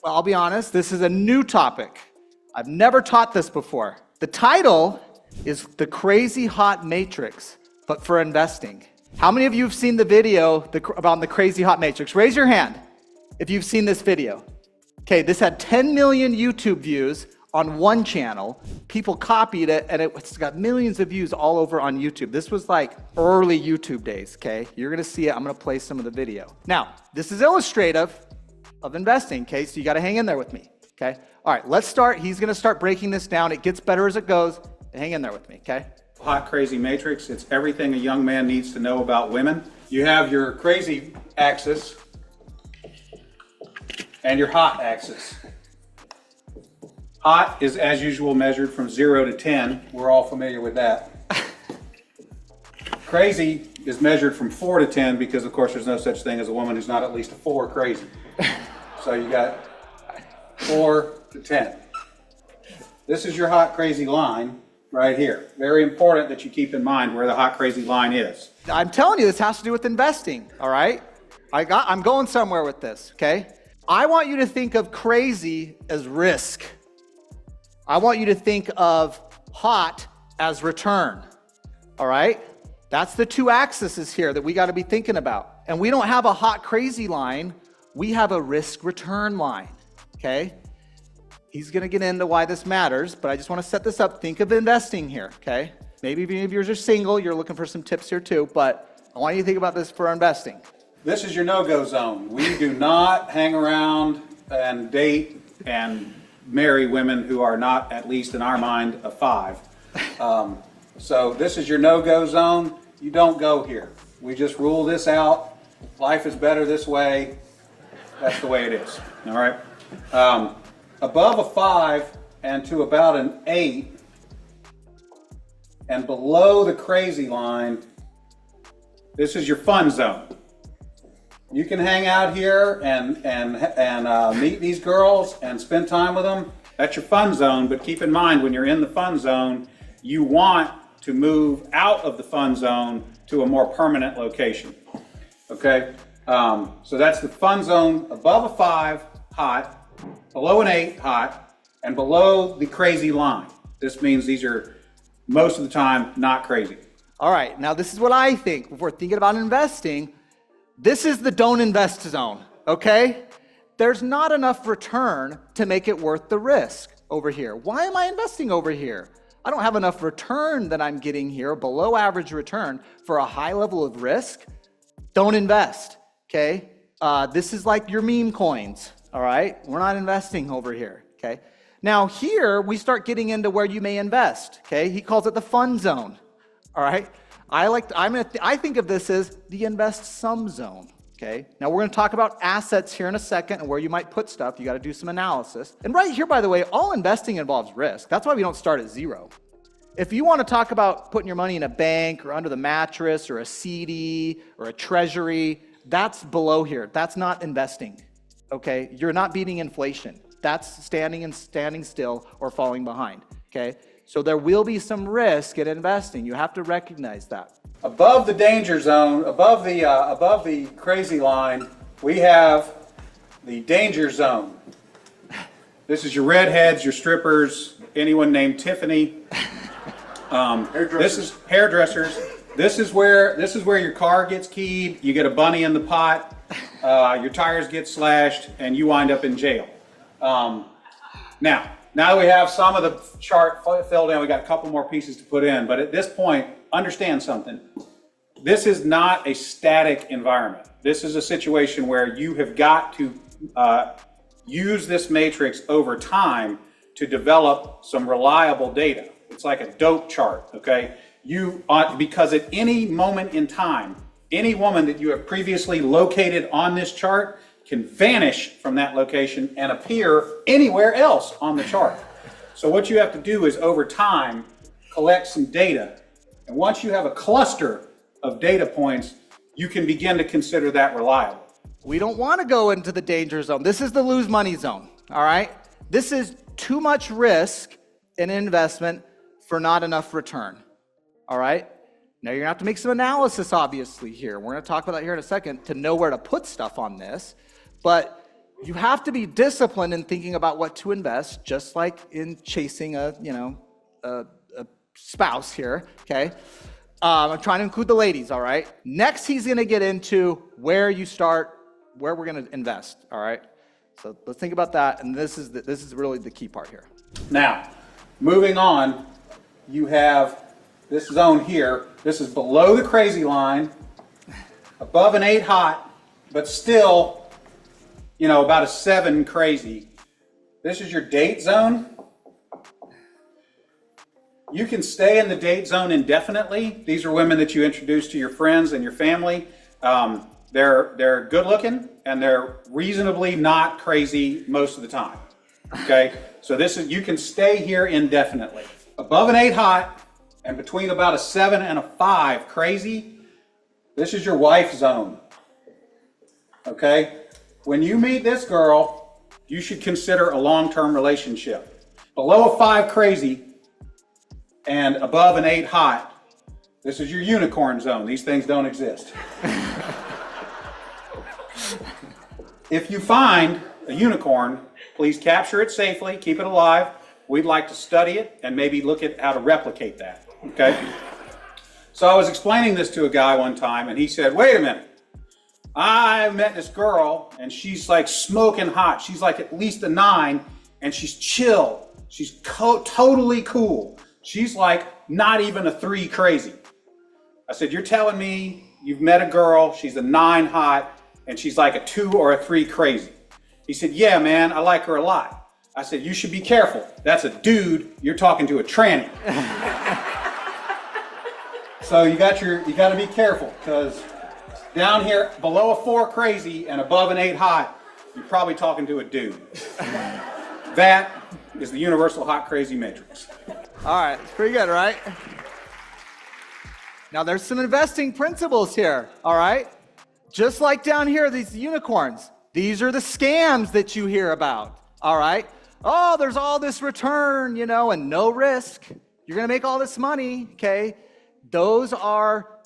Well, I'll be honest, this is a new topic. I've never taught this before. The title is The Crazy Hot Matrix, but for investing. How many of you have seen the video about the Crazy Hot Matrix? Raise your hand if you've seen this video. Okay, this had 10 million YouTube views on one channel. People copied it, and it's got millions of views all over on YouTube. This was like early YouTube days, okay? You're gonna see it. I'm gonna play some of the video. Now, this is illustrative of investing, okay? So you gotta hang in there with me, okay? All right, let's start. He's gonna start breaking this down. It gets better as it goes. Hang in there with me, okay? Hot Crazy Matrix. It's everything a young man needs to know about women. You have your crazy axis and your hot axis. Hot is, as usual, measured from 0 to 10. We're all familiar with that. Crazy is measured from 4 to 10 because, of course, there's no such thing as a woman who's not at least a 4 crazy. So you got 4 to 10. This is your hot crazy line right here. Very important that you keep in mind where the hot crazy line is. I'm telling you, this has to do with investing, all right? I'm going somewhere with this, okay? I want you to think of crazy as risk. I want you to think of hot as return, all right? That's the two axes here that we got to be thinking about. And we don't have a hot crazy line. We have a risk return line, okay? He's going to get into why this matters, but I just want to set this up. Think of investing here, okay? Maybe if any of yours are single, you're looking for some tips here too, but I want you to think about this for investing. This is your no-go zone. We do not hang around and date and marry women who are not, at least in our mind, a 5. So this is your no-go zone. You don't go here. We just rule this out. Life is better this way. That's the way it is. All right. Above a 5 and to about an 8, and below the crazy line, this is your fun zone. You can hang out here and meet these girls and spend time with them. That's your fun zone, but keep in mind when you're in the fun zone, you want to move out of the fun zone to a more permanent location. Okay? So that's the fun zone above a 5, hot, below an 8, hot, and below the crazy line. This means these are most of the time not crazy. All right, now this is what I think. If we're thinking about investing, this is the don't invest zone, okay? There's not enough return to make it worth the risk over here. Why am I investing over here? I don't have enough return that I'm getting here, below average return for a high level of risk. Don't invest, okay? This is like your meme coins, all right? We're not investing over here, okay? Now here, we start getting into where you may invest, okay? He calls it the fun zone, all right? I think of this as the invest some zone, okay? Now we're gonna talk about assets here in a second and where you might put stuff. You gotta do some analysis. And right here, by the way, all investing involves risk. That's why we don't start at 0. If you wanna talk about putting your money in a bank or under the mattress or a CD or a treasury, that's below here. That's not investing, okay? You're not beating inflation. That's standing still or falling behind, okay? So there will be some risk in investing. You have to recognize that. Above the danger zone, above the crazy line, we have the danger zone. This is your redheads, your strippers, anyone named Tiffany. This is hairdressers. This is where your car gets keyed. You get a bunny in the pot. Your tires get slashed, and you wind up in jail. Now that we have some of the chart filled in, we got a couple more pieces to put in, but at this point, understand something. This is not a static environment. This is a situation where you have got to use this matrix over time to develop some reliable data. It's like a dope chart, okay? Because at any moment in time, any woman that you have previously located on this chart can vanish from that location and appear anywhere else on the chart. So what you have to do is over time, collect some data. And once you have a cluster of data points, you can begin to consider that reliable. We don't want to go into the danger zone. This is the lose money zone, all right? This is too much risk in investment for not enough return, all right? Now you're gonna have to make some analysis, obviously, here. We're gonna talk about that here in a second to know where to put stuff on this. But you have to be disciplined in thinking about what to invest, just like in chasing a spouse here, okay? I'm trying to include the ladies, all right? Next, he's gonna get into where you start, where we're gonna invest, all right? So let's think about that, and this is really the key part here. Now, moving on, you have this zone here. This is below the crazy line, above an 8 hot, but still, about a 7 crazy. This is your date zone. You can stay in the date zone indefinitely. These are women that you introduce to your friends and your family. They're good looking and they're reasonably not crazy most of the time. Okay, so you can stay here indefinitely. Above an 8 hot and between about a 7 and a 5 crazy, this is your wife zone. Okay, when you meet this girl, you should consider a long-term relationship. Below a 5 crazy and above an 8 hot, this is your unicorn zone. These things don't exist. If you find a unicorn, please capture it safely, keep it alive. We'd like to study it and maybe look at how to replicate that, okay? So I was explaining this to a guy one time and he said, wait a minute. I met this girl and she's like smoking hot. She's like at least a 9 and she's chill. She's totally cool. She's like not even a 3 crazy. I said, you're telling me you've met a girl, she's a 9 hot, and she's like a 2 or a 3 crazy. He said, yeah, man, I like her a lot. I said, you should be careful. That's a dude, you're talking to a tranny. So you got to be careful, because down here below a 4 crazy and above an 8 hot, you're probably talking to a dude. That is the universal hot crazy matrix. All right, it's pretty good, right? Now there's some investing principles here, all right? Just like down here, these unicorns, these are the scams that you hear about, all right? Oh, there's all this return, and no risk. You're gonna make all this money, okay? Those are,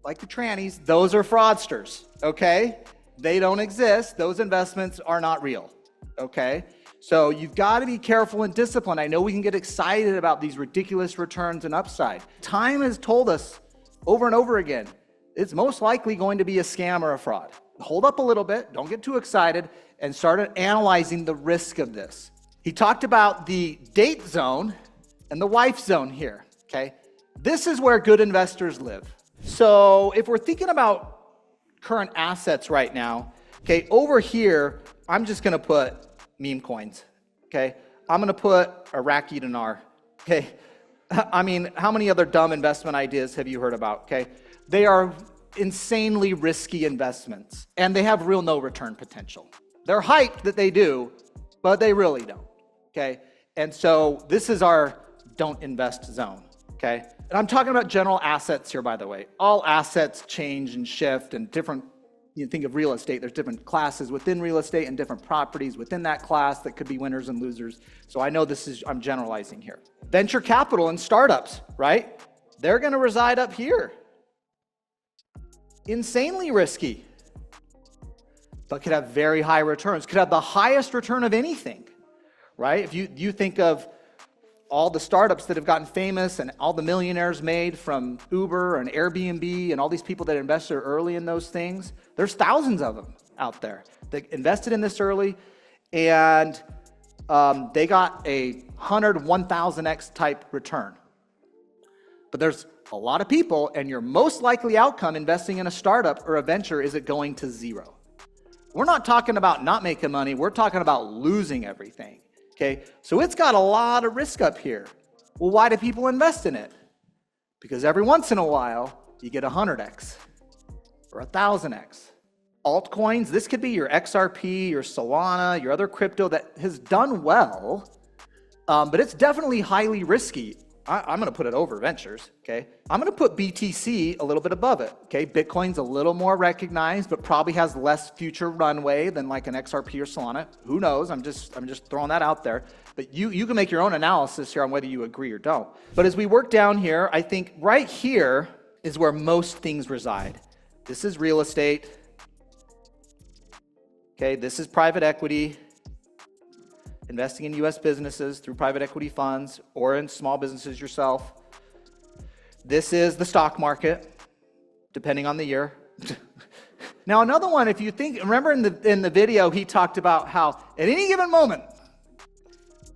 like the trannies, those are fraudsters, okay? They don't exist. Those investments are not real, okay? So you've got to be careful and disciplined. I know we can get excited about these ridiculous returns and upside. Time has told us over and over again, it's most likely going to be a scam or a fraud. Hold up a little bit, don't get too excited, and start analyzing the risk of this. He talked about the date zone and the wife zone here, okay? This is where good investors live. So if we're thinking about current assets right now, okay, over here, I'm just gonna put meme coins, okay? I'm gonna put Iraqi dinar, okay? I mean, how many other dumb investment ideas have you heard about, okay? They are insanely risky investments, and they have real no return potential. They're hyped that they do, but they really don't, okay? And so this is our don't invest zone, okay? And I'm talking about general assets here, by the way. All assets change and shift and different. You think of real estate, there's different classes within real estate and different properties within that class that could be winners and losers. So I know I'm generalizing here. Venture capital and startups, right? They're gonna reside up here. Insanely risky, but could have very high returns, could have the highest return of anything, right? If you think of all the startups that have gotten famous and all the millionaires made from Uber and Airbnb and all these people that invested early in those things, there's thousands of them out there that invested in this early, and they got a 100, 1000x type return. But there's a lot of people, and your most likely outcome investing in a startup or a venture is it going to 0. We're not talking about not making money, we're talking about losing everything. Okay, so it's got a lot of risk up here. Well, why do people invest in it? Because every once in a while, you get 100x or 1000x. Altcoins, this could be your XRP, your Solana, your other crypto that has done well, but it's definitely highly risky. I'm going to put it over ventures, okay? I'm going to put BTC a little bit above it, okay? Bitcoin's a little more recognized, but probably has less future runway than like an XRP or Solana. Who knows? I'm just throwing that out there. But you can make your own analysis here on whether you agree or don't. But as we work down here, I think right here is where most things reside. This is real estate. Okay, this is private equity, investing in US businesses through private equity funds or in small businesses yourself. This is the stock market, depending on the year. Now another one, if you think, remember in the video he talked about how at any given moment,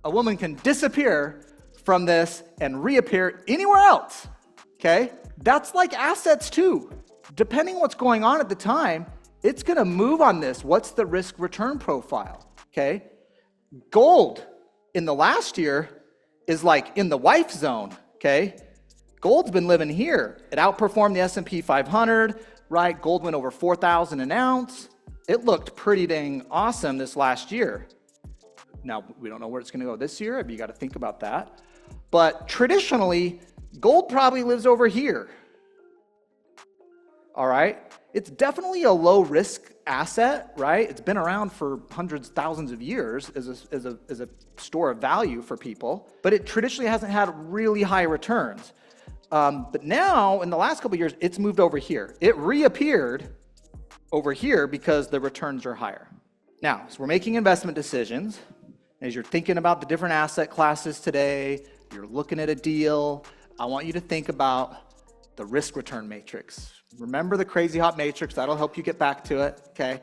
a woman can disappear from this and reappear anywhere else, okay? That's like assets too. Depending what's going on at the time, it's gonna move on this. What's the risk return profile, okay? Gold in the last year is like in the wife zone, okay? Gold's been living here. It outperformed the S&P 500, right? Gold went over 4,000 an ounce. It looked pretty dang awesome this last year. Now, we don't know where it's gonna go this year. You gotta think about that. But traditionally, gold probably lives over here. All right? It's definitely a low risk asset, right? It's been around for hundreds, thousands of years as a store of value for people, but it traditionally hasn't had really high returns. But now, in the last couple of years, it's moved over here. It reappeared over here because the returns are higher. Now, so we're making investment decisions. As you're thinking about the different asset classes today, you're looking at a deal, I want you to think about the risk return matrix. Remember the crazy hot matrix, that'll help you get back to it, okay?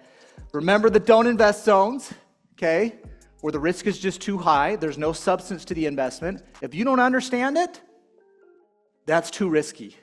Remember the don't invest zones, okay? Where the risk is just too high, there's no substance to the investment. If you don't understand it, that's too risky.